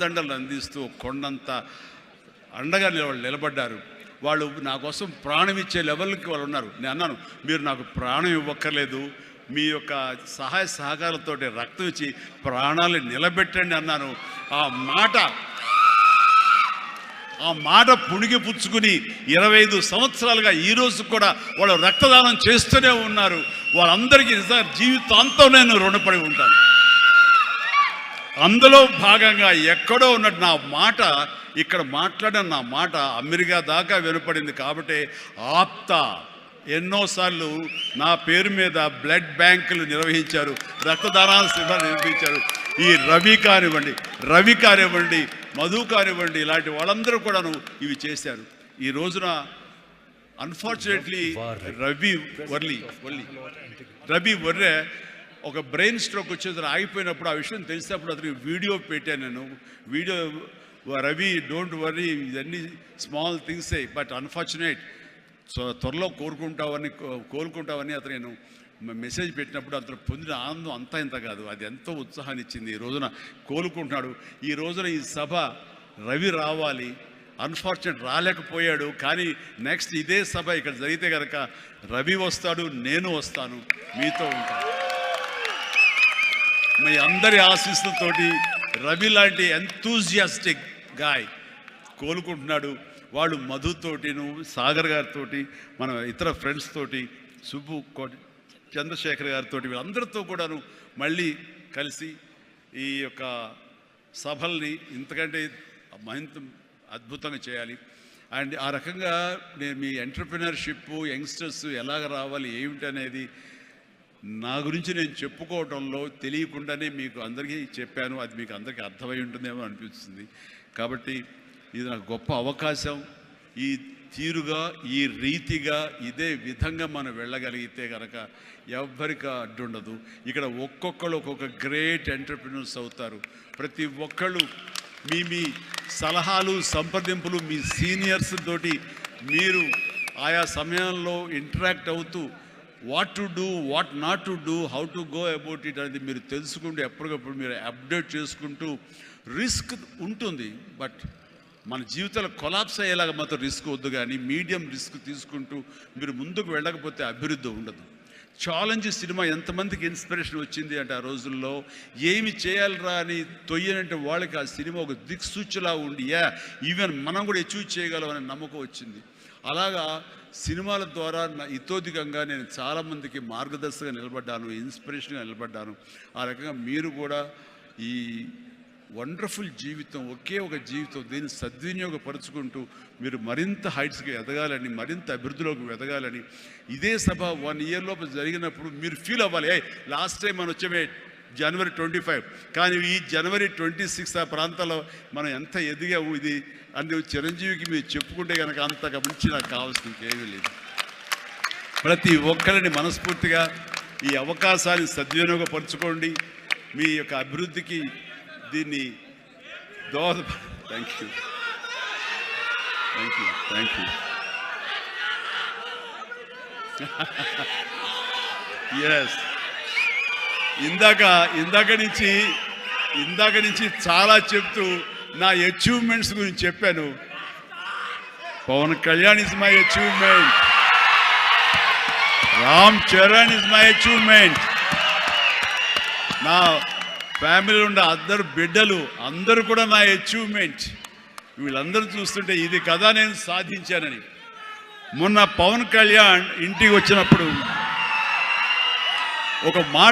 దండలు అందిస్తూ కొండంత అండగా నిలబడ్డారు. వాళ్ళు నా కోసం ప్రాణం ఇచ్చే లెవెల్కి వాళ్ళు ఉన్నారు. నేను అన్నాను, మీరు నాకు ప్రాణం ఇవ్వక్కర్లేదు, మీ యొక్క సహాయ సహకారంతో రక్తం ఇచ్చి ప్రాణాలు నిలబెట్టండి అన్నాను. ఆ మాట పుణిగి పుచ్చుకుని 25 సంవత్సరాలుగా ఈరోజు కూడా వాళ్ళు రక్తదానం చేస్తూనే ఉన్నారు. వాళ్ళందరికీ జీవితాంతం నేను రుణపడి ఉంటాను. అందులో భాగంగా ఎక్కడో ఉన్నట్టు నా మాట ఇక్కడ మాట్లాడిన నా మాట అమెరికా దాకా వినపడింది. కాబట్టి ఎన్నోసార్లు నా పేరు మీద బ్లడ్ బ్యాంకులు నిర్వహించారు, రక్తదానాల శిబిరాలు నిర్వహించారు. ఈ రవి కానివ్వండి, మధు కానివ్వండి, ఇలాంటి వాళ్ళందరూ కూడాను ఇవి చేశారు. ఈ రోజున అన్ఫార్చునేట్లీ రవి వర్రే ఒక బ్రెయిన్ స్ట్రోక్ వచ్చేది ఆగిపోయినప్పుడు ఆ విషయం తెలిసినప్పుడు అతనికి వీడియో పెట్టాను నేను. వీడియో, రవి డోంట్ వర్రీ, ఇవన్నీ స్మాల్ థింగ్సే, బట్ అన్ఫార్చునేట్, సో త్వరలో కోలుకుంటావని అతను నేను మెసేజ్ పెట్టినప్పుడు అతను పొందిన ఆనందం అంతా ఇంత కాదు, అది ఎంతో ఉత్సాహాన్ని ఇచ్చింది. ఈ రోజున కోలుకుంటున్నాడు. ఈ రోజున ఈ సభ రవి రావాలి, అన్ఫార్చునేట్ రాలేకపోయాడు. కానీ నెక్స్ట్ ఇదే సభ ఇక్కడ జరిగితే కనుక రవి వస్తాడు, నేను వస్తాను, మీతో ఉంటాను. మీ అందరి ఆశీస్సులతోటి రవి లాంటి ఎంతూజియాస్టిక్ గాయ్ కోలుకుంటున్నాడు. వాళ్ళు మధుతోటి, సాగర్ గారితో, మన ఇతర ఫ్రెండ్స్ తోటి, సుబ్బు చంద్రశేఖర్ గారితో, వీళ్ళందరితో కూడాను మళ్ళీ కలిసి ఈ యొక్క సభల్ని ఇంతకంటే మరింత అద్భుతంగా చేయాలి. అండ్ ఆ రకంగా నేను మీ ఎంటర్‌ప్రెన్యూర్‌షిప్, యంగ్స్టర్స్ ఎలాగ రావాలి ఏమిటి అనేది నా గురించి నేను చెప్పుకోవడంలో తెలియకుండానే మీకు అందరికీ చెప్పాను. అది మీకు అందరికీ అర్థమై ఉంటుందేమో అనిపిస్తుంది. కాబట్టి ఇది నాకు గొప్ప అవకాశం. ఈ తీరుగా, ఈ రీతిగా, ఇదే విధంగా మనం వెళ్ళగలిగితే కనుక ఎవ్వరికి అడ్డుండదు. ఇక్కడ ఒక్కొక్కరు ఒక్కొక్క గ్రేట్ ఎంటర్‌ప్రెన్యూర్స్ అవుతారు. ప్రతి ఒక్కళ్ళు మీ సలహాలు, సంప్రదింపులు, మీ సీనియర్స్ తోటి మీరు ఆయా సమయంలో ఇంటరాక్ట్ అవుతూ what to do, what not to do, how to go about it అనేది మీరు తెలుసుకుంటూ ఎప్పటికప్పుడు మీరు అప్డేట్ చేసుకుంటూ, రిస్క్ ఉంటుంది, బట్ మన జీవితాలు కొలాప్స్ అయ్యేలాగా మాత్రం రిస్క్ వద్దు. కానీ మీడియం రిస్క్ తీసుకుంటూ మీరు ముందుకు వెళ్ళకపోతే అభివృద్ధి ఉండదు. ఛాలెంజ్ సినిమా ఎంతమందికి ఇన్స్పిరేషన్ వచ్చింది అంటే ఆ రోజుల్లో ఏమి చేయాలరా అని తొయ్యనంటే వాళ్ళకి ఆ సినిమా ఒక దిక్సూచిలా ఉండి ఈవెన్ మనం కూడా అచీవ్ చేయగలం అనే నమ్మకం వచ్చింది. అలాగా సినిమాల ద్వారా ఇతోధికంగా నేను చాలామందికి మార్గదర్శకంగా నిలబడ్డాను, ఇన్స్పిరేషన్గా నిలబడ్డాను. ఆ రకంగా మీరు కూడా ఈ వండర్ఫుల్ జీవితం, ఒకే ఒక జీవితం, దీన్ని సద్వినియోగపరుచుకుంటూ మీరు మరింత హైట్స్కి ఎదగాలని, మరింత అభివృద్ధిలోకి ఎదగాలని, ఇదే సభ 1 year లోపు జరిగినప్పుడు మీరు ఫీల్ అవ్వాలి, లాస్ట్ టైం మనం వచ్చే January 25, కానీ ఈ January 26 ఆ ప్రాంతాల్లో మనం ఎంత ఎదిగాము ఇది అని చిరంజీవికి మీరు చెప్పుకుంటే కనుక అంతగా మించి నాకు కావాల్సింది ఏమీ లేదు. ప్రతి ఒక్కరిని మనస్ఫూర్తిగా ఈ అవకాశాన్ని సద్వినియోగపరచుకోండి. మీ యొక్క అభివృద్ధికి దీన్ని థ్యాంక్ యూ. ఎస్, ఇందాక నుంచి చాలా చెప్తూ నా అచీవ్మెంట్స్ గురించి చెప్పాను. Pawan Kalyan is my achievement, Ram Charan is my achievement, నా ఫ్యామిలీలో ఉన్న అందరు బిడ్డలు అందరూ కూడా నా అచీవ్మెంట్. వీళ్ళందరూ చూస్తుంటే ఇది కదా నేను సాధించానని. మొన్న పవన్ కళ్యాణ్ ఇంటికి వచ్చినప్పుడు ఒక మాట